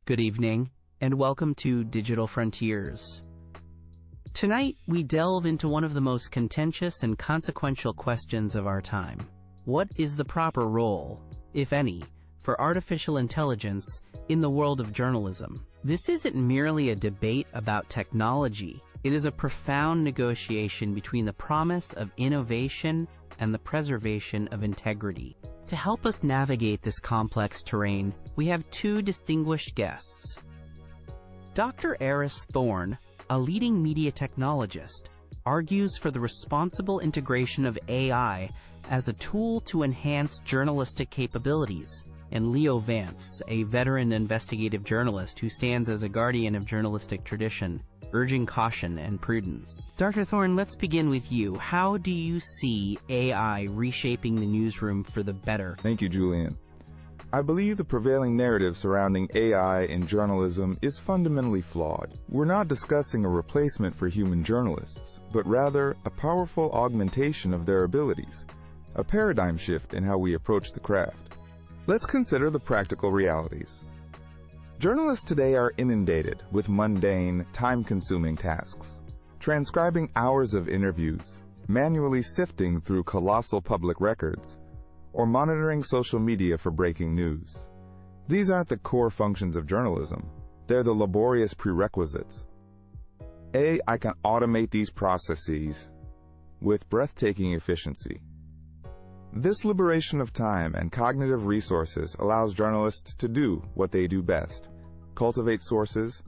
Good evening, and welcome to Digital Frontiers. Tonight, we delve into one of the most contentious and consequential questions of our time. What is the proper role, if any, for artificial intelligence in the world of journalism? This isn't merely a debate about technology. It is a profound negotiation between the promise of innovation and the preservation of integrity. To help us navigate this complex terrain, we have two distinguished guests. Dr. Eris Thorne, a leading media technologist, argues for the responsible integration of AI as a tool to enhance journalistic capabilities, and Leo Vance, a veteran investigative journalist who stands as a guardian of journalistic tradition, urging caution and prudence. Dr. Thorne, let's begin with you. How do you see AI reshaping the newsroom for the better? Thank you, Julian. I believe the prevailing narrative surrounding AI in journalism is fundamentally flawed. We're not discussing a replacement for human journalists, but rather a powerful augmentation of their abilities, a paradigm shift in how we approach the craft. Let's consider the practical realities. Journalists today are inundated with mundane, time-consuming tasks, transcribing hours of interviews, manually sifting through colossal public records, or monitoring social media for breaking news. These aren't the core functions of journalism. They're the laborious prerequisites. AI can automate these processes with breathtaking efficiency. This liberation of time and cognitive resources allows journalists to do what they do best: cultivate sources,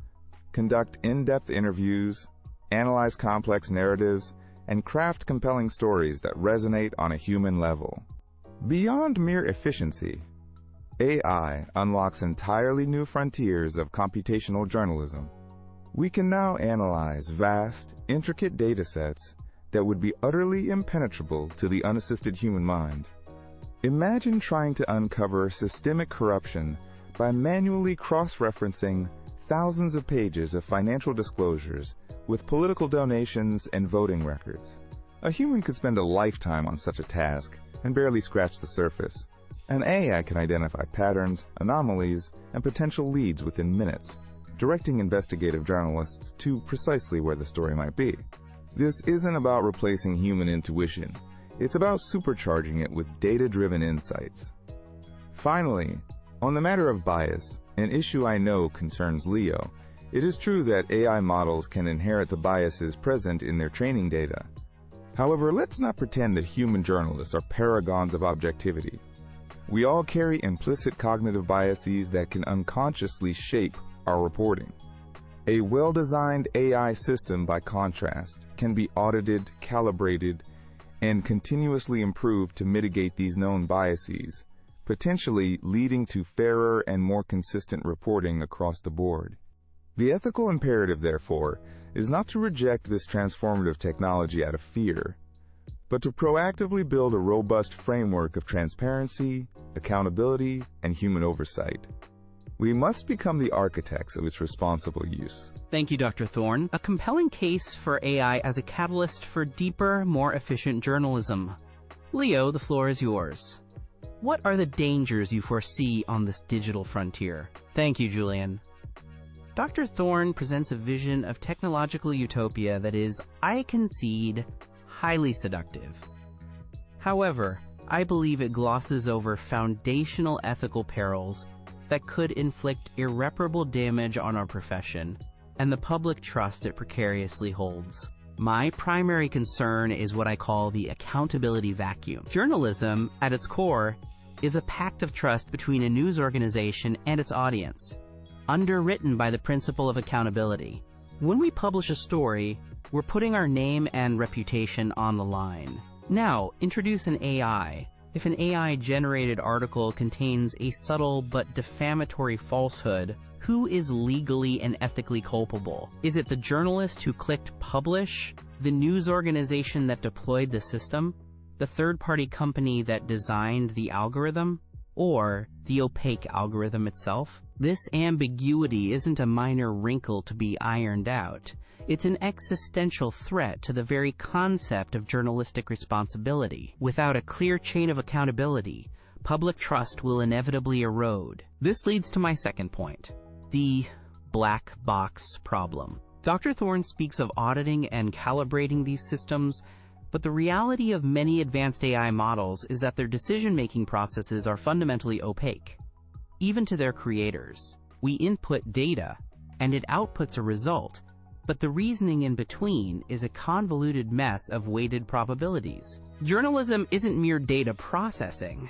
conduct in-depth interviews, analyze complex narratives, and craft compelling stories that resonate on a human level. Beyond mere efficiency, AI unlocks entirely new frontiers of computational journalism. We can now analyze vast, intricate datasets that would be utterly impenetrable to the unassisted human mind. Imagine trying to uncover systemic corruption by manually cross-referencing thousands of pages of financial disclosures with political donations and voting records. A human could spend a lifetime on such a task and barely scratch the surface. An AI can identify patterns, anomalies, and potential leads within minutes, directing investigative journalists to precisely where the story might be. This isn't about replacing human intuition. It's about supercharging it with data-driven insights. Finally, on the matter of bias, an issue I know concerns Leo, it is true that AI models can inherit the biases present in their training data. However, let's not pretend that human journalists are paragons of objectivity. We all carry implicit cognitive biases that can unconsciously shape our reporting. A well-designed AI system, by contrast, can be audited, calibrated, and continuously improved to mitigate these known biases, potentially leading to fairer and more consistent reporting across the board. The ethical imperative, therefore, is not to reject this transformative technology out of fear, but to proactively build a robust framework of transparency, accountability, and human oversight. We must become the architects of its responsible use. Thank you, Dr. Thorne. A compelling case for AI as a catalyst for deeper, more efficient journalism. Leo, the floor is yours. What are the dangers you foresee on this digital frontier? Thank you, Julian. Dr. Thorne presents a vision of technological utopia that is, I concede, highly seductive. However, I believe it glosses over foundational ethical perils that could inflict irreparable damage on our profession and the public trust it precariously holds. My primary concern is what I call the accountability vacuum. Journalism, at its core, is a pact of trust between a news organization and its audience, underwritten by the principle of accountability. When we publish a story, we're putting our name and reputation on the line. Now, introduce an AI. If an AI-generated article contains a subtle but defamatory falsehood, who is legally and ethically culpable? Is it the journalist who clicked publish, the news organization that deployed the system, the third-party company that designed the algorithm, or the opaque algorithm itself? This ambiguity isn't a minor wrinkle to be ironed out. It's an existential threat to the very concept of journalistic responsibility. Without a clear chain of accountability, public trust will inevitably erode. This leads to my second point. the black box problem. Dr. Thorne speaks of auditing and calibrating these systems, but the reality of many advanced AI models is that their decision-making processes are fundamentally opaque, even to their creators. We input data, and it outputs a result, but the reasoning in between is a convoluted mess of weighted probabilities. Journalism isn't mere data processing.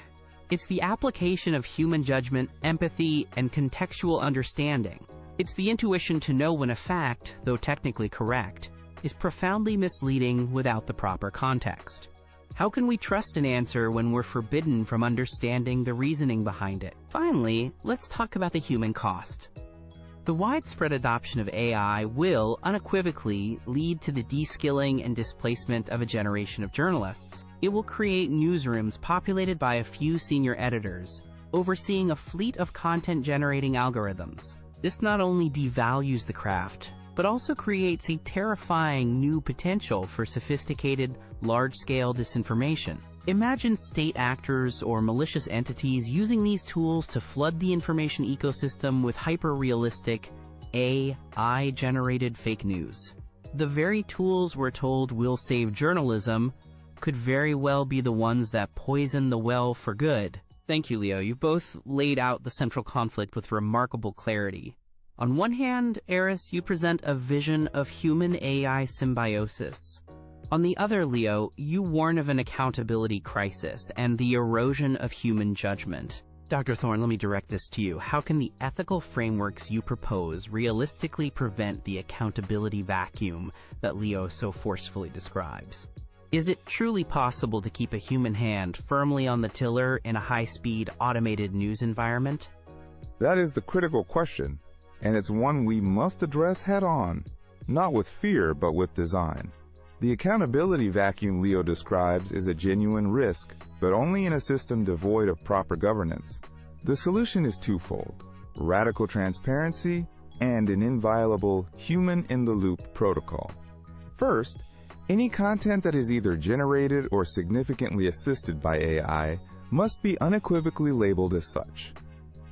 It's the application of human judgment, empathy, and contextual understanding. It's the intuition to know when a fact, though technically correct, is profoundly misleading without the proper context. How can we trust an answer when we're forbidden from understanding the reasoning behind it? Finally, let's talk about the human cost. The widespread adoption of AI will unequivocally lead to the de-skilling and displacement of a generation of journalists. It will create newsrooms populated by a few senior editors, overseeing a fleet of content-generating algorithms. This not only devalues the craft, but also creates a terrifying new potential for sophisticated, large-scale disinformation. Imagine state actors or malicious entities using these tools to flood the information ecosystem with hyper-realistic, AI-generated fake news. The very tools we're told will save journalism could very well be the ones that poison the well for good. Thank you, Leo. You've both laid out the central conflict with remarkable clarity. On one hand, Eris, you present a vision of human-AI symbiosis. On the other, Leo, you warn of an accountability crisis and the erosion of human judgment. Dr. Thorne, let me direct this to you. How can the ethical frameworks you propose realistically prevent the accountability vacuum that Leo so forcefully describes? Is it truly possible to keep a human hand firmly on the tiller in a high-speed, automated news environment? That is the critical question, and it's one we must address head-on, not with fear, but with design. The accountability vacuum Leo describes is a genuine risk, but only in a system devoid of proper governance. The solution is twofold: radical transparency and an inviolable human-in-the-loop protocol. First, any content that is either generated or significantly assisted by AI must be unequivocally labeled as such.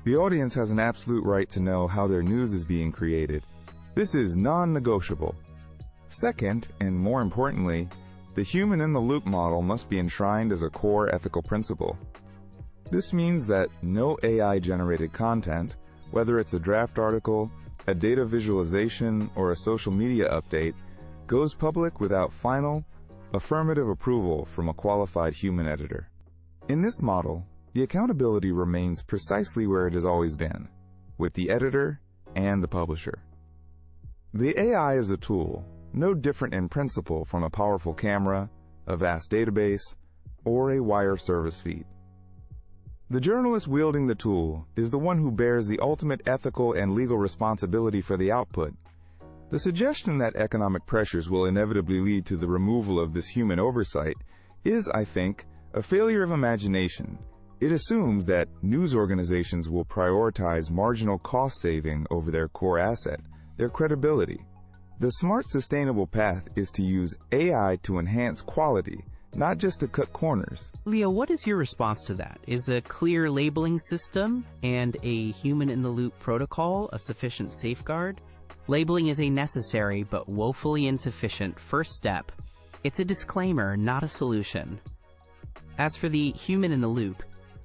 The audience has an absolute right to know how their news is being created. This is non-negotiable. Second, and more importantly, the human-in-the-loop model must be enshrined as a core ethical principle. This means that no AI-generated content, whether it's a draft article, a data visualization, or a social media update, goes public without final, affirmative approval from a qualified human editor. In this model, the accountability remains precisely where it has always been, with the editor and the publisher. The AI is a tool, no different in principle from a powerful camera, a vast database, or a wire service feed. The journalist wielding the tool is the one who bears the ultimate ethical and legal responsibility for the output. The suggestion that economic pressures will inevitably lead to the removal of this human oversight is, I think, a failure of imagination. It assumes that news organizations will prioritize marginal cost saving over their core asset, their credibility. The smart, sustainable path is to use AI to enhance quality, not just to cut corners. Leo, what is your response to that? Is a clear labeling system and a human-in-the-loop protocol a sufficient safeguard? Labeling is a necessary but woefully insufficient first step. It's a disclaimer, not a solution. As for the human-in-the-loop,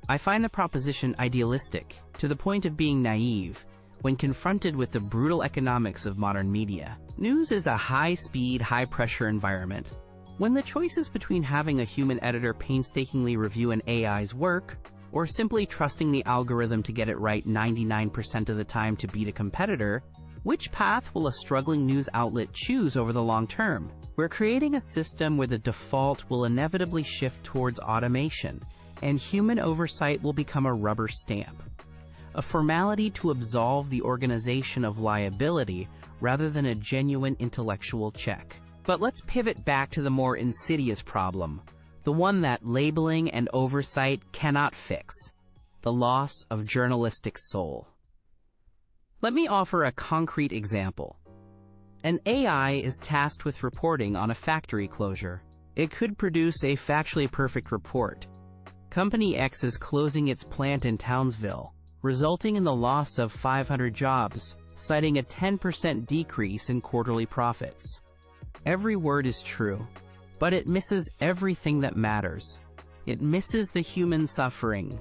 I find the proposition idealistic, to the point of being naive, when confronted with the brutal economics of modern media. News is a high-speed, high-pressure environment. When the choice is between having a human editor painstakingly review an AI's work, or simply trusting the algorithm to get it right 99% of the time to beat a competitor, which path will a struggling news outlet choose over the long term? We're creating a system where the default will inevitably shift towards automation, and human oversight will become a rubber stamp. A formality to absolve the organization of liability rather than a genuine intellectual check. But let's pivot back to the more insidious problem, the one that labeling and oversight cannot fix: the loss of journalistic soul. Let me offer a concrete example. An AI is tasked with reporting on a factory closure. It could produce a factually perfect report. Company X is closing its plant in Townsville, resulting in the loss of 500 jobs. citing a 10% decrease in quarterly profits. Every word is true, but it misses everything that matters. It misses the human suffering,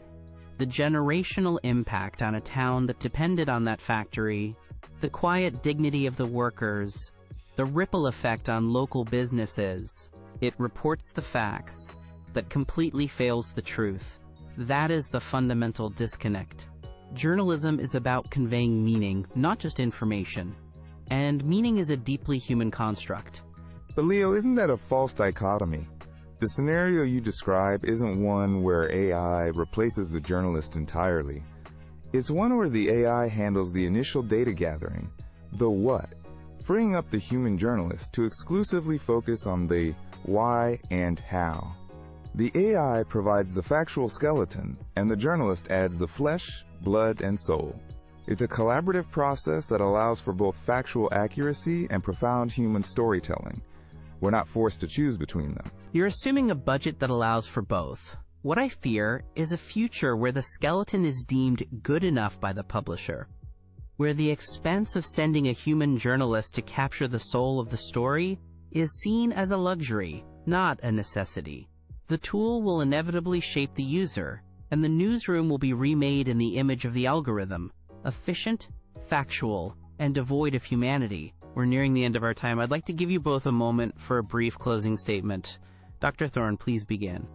the generational impact on a town that depended on that factory, the quiet dignity of the workers, the ripple effect on local businesses. It reports the facts, but completely fails the truth. That is the fundamental disconnect. Journalism is about conveying meaning, not just information. And meaning is a deeply human construct. But Leo, isn't that a false dichotomy? The scenario you describe isn't one where AI replaces the journalist entirely. It's one where the AI handles the initial data gathering, the what, freeing up the human journalist to exclusively focus on the why and how. The AI provides the factual skeleton, and the journalist adds the flesh, blood, and soul. It's a collaborative process that allows for both factual accuracy and profound human storytelling. We're not forced to choose between them. You're assuming a budget that allows for both. What I fear is a future where the skeleton is deemed good enough by the publisher, where the expense of sending a human journalist to capture the soul of the story is seen as a luxury, not a necessity. The tool will inevitably shape the user, and the newsroom will be remade in the image of the algorithm, efficient, factual, and devoid of humanity. We're nearing the end of our time. I'd like to give you both a moment for a brief closing statement. Dr. Thorne, please begin.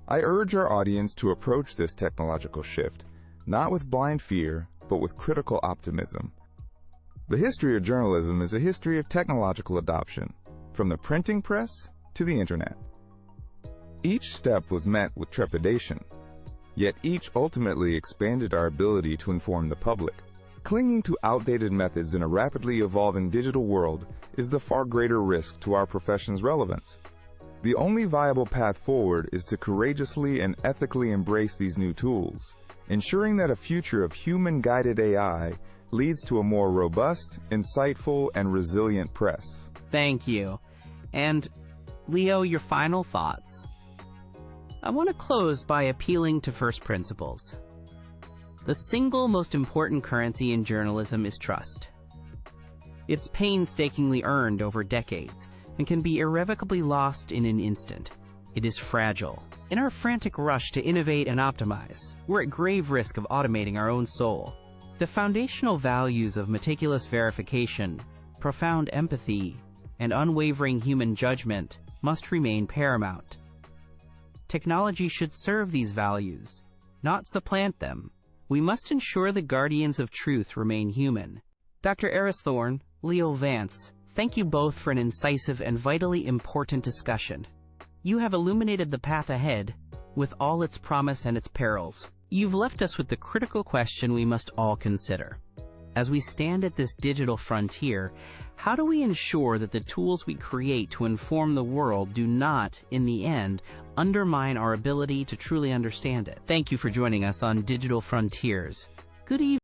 I urge our audience to approach this technological shift, not with blind fear, but with critical optimism. The history of journalism is a history of technological adoption, from the printing press to the internet. Each step was met with trepidation, yet each ultimately expanded our ability to inform the public. Clinging to outdated methods in a rapidly evolving digital world is the far greater risk to our profession's relevance. The only viable path forward is to courageously and ethically embrace these new tools, ensuring that a future of human-guided AI leads to a more robust, insightful, and resilient press. Thank you. And, Leo, your final thoughts? I want to close by appealing to first principles. The single most important currency in journalism is trust. It's painstakingly earned over decades and can be irrevocably lost in an instant. It is fragile. In our frantic rush to innovate and optimize, we're at grave risk of automating our own soul. The foundational values of meticulous verification, profound empathy, and unwavering human judgment must remain paramount. Technology should serve these values, not supplant them. We must ensure the guardians of truth remain human. Dr. Eris Thorne, Leo Vance, thank you both for an incisive and vitally important discussion. You have illuminated the path ahead, with all its promise and its perils. You've left us with the critical question we must all consider. As we stand at this digital frontier, how do we ensure that the tools we create to inform the world do not, in the end, undermine our ability to truly understand it? Thank you for joining us on Digital Frontiers. Good evening.